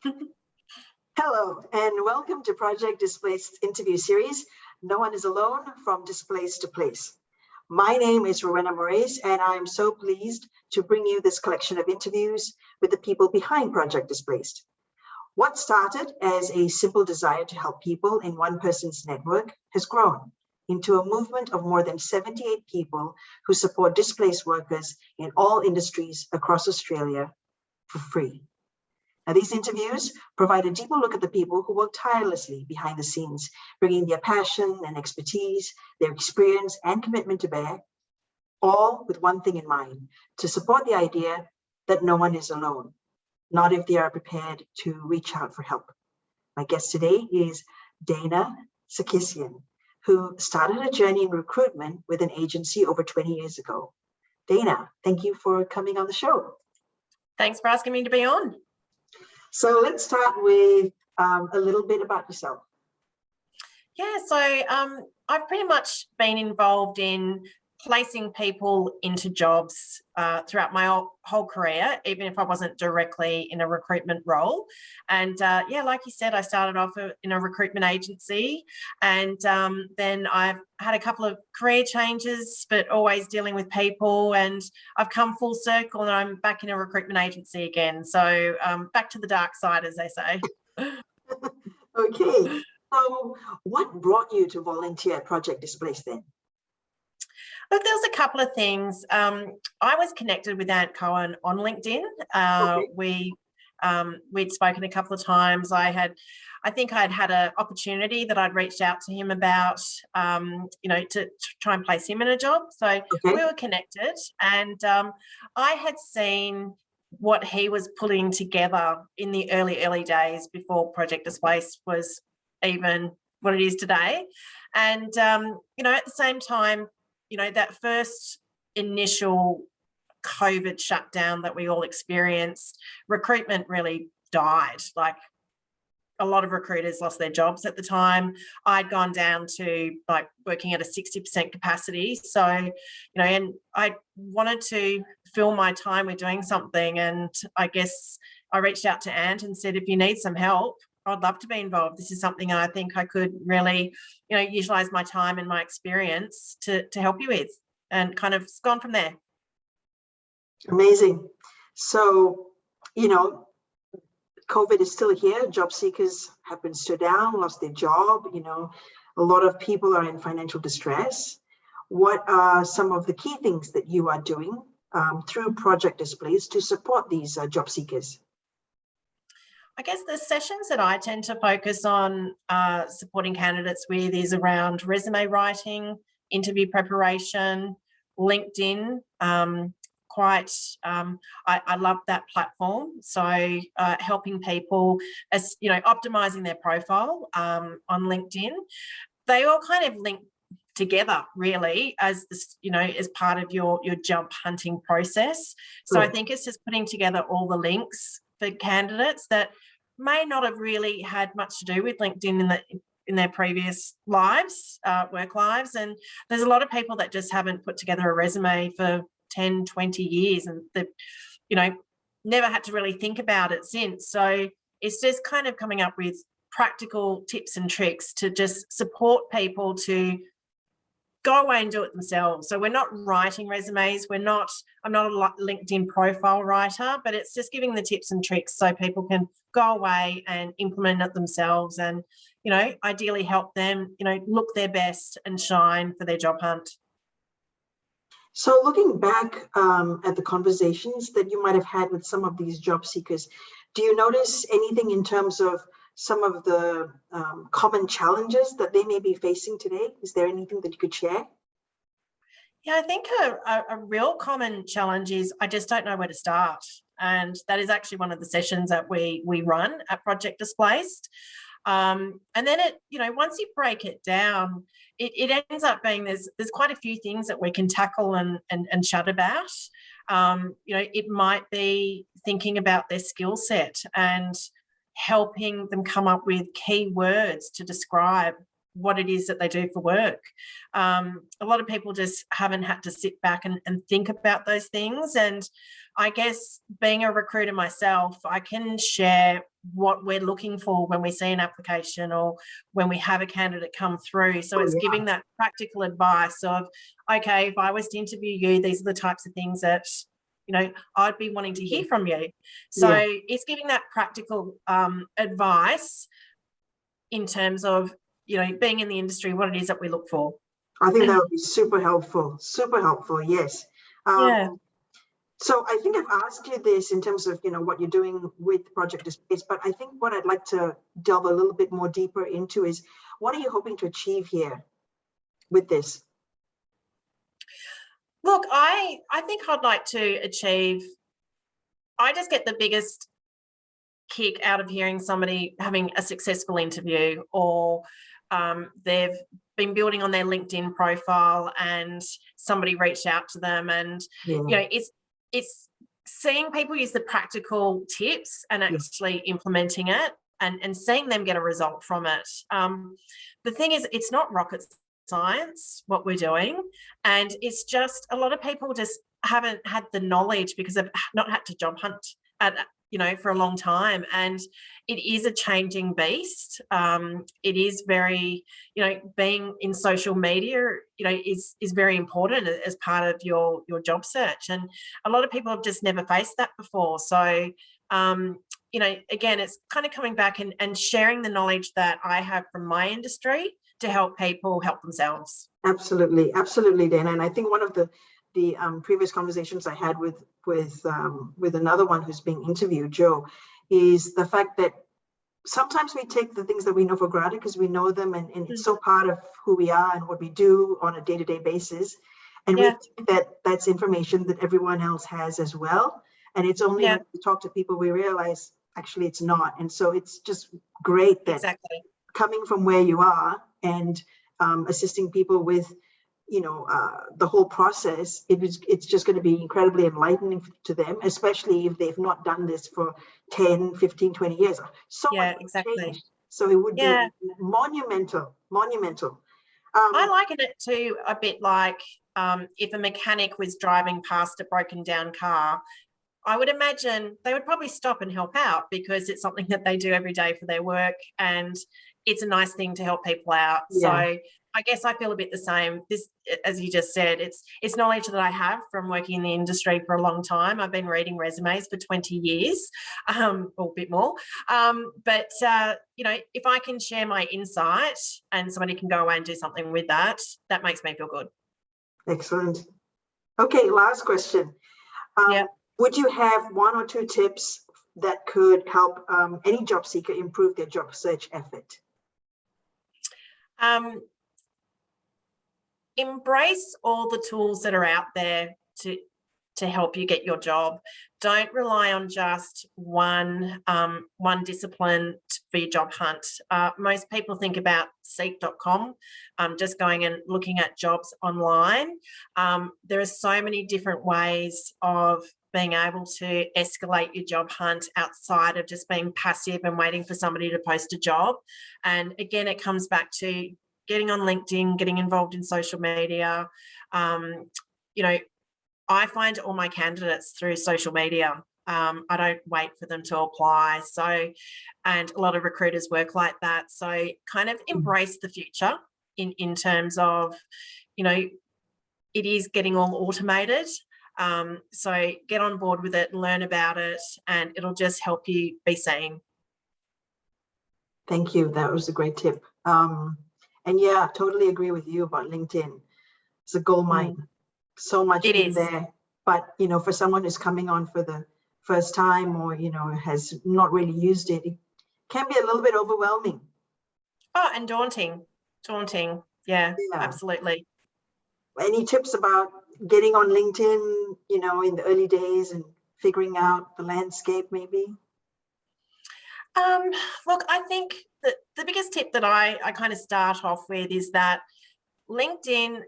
Hello, and welcome to Project Displaced interview series, No One is Alone, From Displaced to Place. My name is Rowena Moraes, and I'm so pleased to bring you this collection of interviews with the people behind Project Displaced. What started as a simple desire to help people in one person's network has grown into a movement of more than 78 people who support displaced workers in all industries across Australia for free. Now, these interviews provide a deeper look at the people who work tirelessly behind the scenes, bringing their passion and expertise, their experience and commitment to bear, all with one thing in mind, to support the idea that no one is alone, not if they are prepared to reach out for help. My guest today is Dana Sarkissian, who started a journey in recruitment with an agency over 20 years ago. Dana, thank you for coming on the show. Thanks for asking me to be on. So let's start with a little bit about yourself. Yeah, so I've pretty much been involved in placing people into jobs throughout my whole career, even if I wasn't directly in a recruitment role. And yeah, like you said, I started off in a recruitment agency, and then I've had a couple of career changes, but always dealing with people, and I've come full circle and I'm back in a recruitment agency again. So back to the dark side, as they say. Okay, so what brought you to volunteer at Project Displaced then? Look, there was a couple of things. I was connected with Ant Cohen on LinkedIn. We'd spoken a couple of times. I think I'd had an opportunity that I'd reached out to him about, to try and place him in a job. So we were connected, and I had seen what he was putting together in the early days before Project Displaced was even what it is today. And, at the same time, that first initial COVID shutdown that we all experienced, recruitment really died. Like, a lot of recruiters lost their jobs at the time. I'd gone down to like working at a 60% capacity. So, and I wanted to fill my time with doing something. And I guess I reached out to Ant and said, if you need some help, I'd love to be involved. This is something I think I could really, utilize my time and my experience to help you with, and kind of gone from there. Amazing. So, COVID is still here. Job seekers have been stood down, lost their job. A lot of people are in financial distress. What are some of the key things that you are doing through Project Displaced to support these job seekers? I guess the sessions that I tend to focus on supporting candidates with is around resume writing, interview preparation, LinkedIn. I love that platform. So helping people, as optimizing their profile on LinkedIn. They all kind of link together really as this, as part of your job hunting process. So I think it's just putting together all the links for candidates that may not have really had much to do with LinkedIn in their previous lives, work lives. And there's a lot of people that just haven't put together a resume for 10, 20 years, and they've, never had to really think about it since. So it's just kind of coming up with practical tips and tricks to just support people to go away and do it themselves. So we're not writing resumes. I'm not a LinkedIn profile writer, but it's just giving the tips and tricks so people can go away and implement it themselves and, ideally help them, look their best and shine for their job hunt. So looking back at the conversations that you might have had with some of these job seekers, do you notice anything in terms of some of the common challenges that they may be facing today? Is there anything that you could share? Yeah, I think a real common challenge is I just don't know where to start. And that is actually one of the sessions that we run at Project Displaced. And then once you break it down, it ends up being there's quite a few things that we can tackle and chat about. It might be thinking about their skill set and helping them come up with key words to describe what it is that they do for work. A lot of people just haven't had to sit back and think about those things. And I guess being a recruiter myself, I can share what we're looking for when we see an application or when we have a candidate come through. So it's giving that practical advice of, okay, if I was to interview you, these are the types of things that, you know, I'd be wanting to hear from you. So it's giving that practical advice in terms of, you know, being in the industry, what it is that we look for. I think that would be super helpful, yes. So I think I've asked you this in terms of, you know, what you're doing with Project Displaced, but I think what I'd like to delve a little bit more deeper into is, what are you hoping to achieve here with this? Look, I think I'd like to achieve, I just get the biggest kick out of hearing somebody having a successful interview, or they've been building on their LinkedIn profile and somebody reached out to them, and you know, it's seeing people use the practical tips and actually implementing it and seeing them get a result from it. The thing is, it's not rocket science what we're doing, and it's just a lot of people just haven't had the knowledge because they've not had to job hunt for a long time, and it is a changing beast. It is very, being in social media, is very important as part of your job search, and a lot of people have just never faced that before. So again, it's kind of coming back and sharing the knowledge that I have from my industry to help people help themselves. Absolutely, Dana. And I think one of the previous conversations I had with another one who's being interviewed, Joe, is the fact that sometimes we take the things that we know for granted because we know them, and it's so part of who we are and what we do on a day-to-day basis. And we think that that's information that everyone else has as well. And it's only when we talk to people we realize actually it's not. And so it's just great that coming from where you are and assisting people with the whole process, it's just going to be incredibly enlightening to them, especially if they've not done this for 10, 15, 20 years. So much changed. So it would be monumental. I liken it to a bit like if a mechanic was driving past a broken down car, I would imagine they would probably stop and help out because it's something that they do every day for their work, and it's a nice thing to help people out. So I guess I feel a bit the same. This, as you just said, it's knowledge that I have from working in the industry for a long time. I've been reading resumes for 20 years, or a bit more. But if I can share my insight and somebody can go away and do something with that, that makes me feel good. Excellent. Okay, last question. Would you have one or two tips that could help any job seeker improve their job search effort? Embrace all the tools that are out there to help you get your job. Don't rely on just one discipline for your job hunt. Most people think about seek.com, just going and looking at jobs online. There are so many different ways of being able to escalate your job hunt outside of just being passive and waiting for somebody to post a job. And again, it comes back to getting on LinkedIn, getting involved in social media. I find all my candidates through social media. I don't wait for them to apply. So, and a lot of recruiters work like that. So kind of embrace the future in terms of, it is getting all automated. So get on board with it, learn about it, and it'll just help you be seen. Thank you. That was a great tip. And yeah, totally agree with you about LinkedIn. It's a gold mine. So much in there. But, for someone who's coming on for the first time or, has not really used it, it can be a little bit overwhelming. Oh, and daunting. Yeah, absolutely. Any tips about getting on LinkedIn, in the early days and figuring out the landscape maybe? Look, I think that the biggest tip that I kind of start off with is that LinkedIn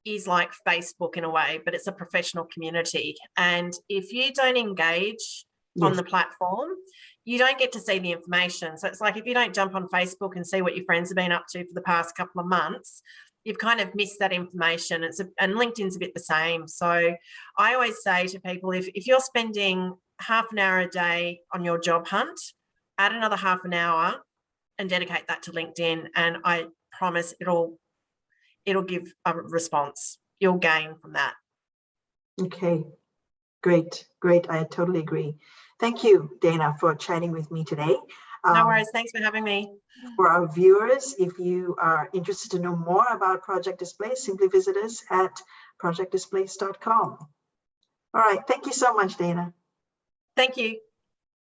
is like Facebook in a way, but it's a professional community. And if you don't engage on the platform, you don't get to see the information. So it's like if you don't jump on Facebook and see what your friends have been up to for the past couple of months, you've kind of missed that information. And LinkedIn's a bit the same. So I always say to people, if you're spending half an hour a day on your job hunt, add another half an hour and dedicate that to LinkedIn. And I promise it'll give a response. You'll gain from that. Okay, great. I totally agree. Thank you, Dana, for chatting with me today. No worries. Thanks for having me. For our viewers, if you are interested to know more about Project Displaced, simply visit us at projectdisplaced.com. All right. Thank you so much, Dana. Thank you.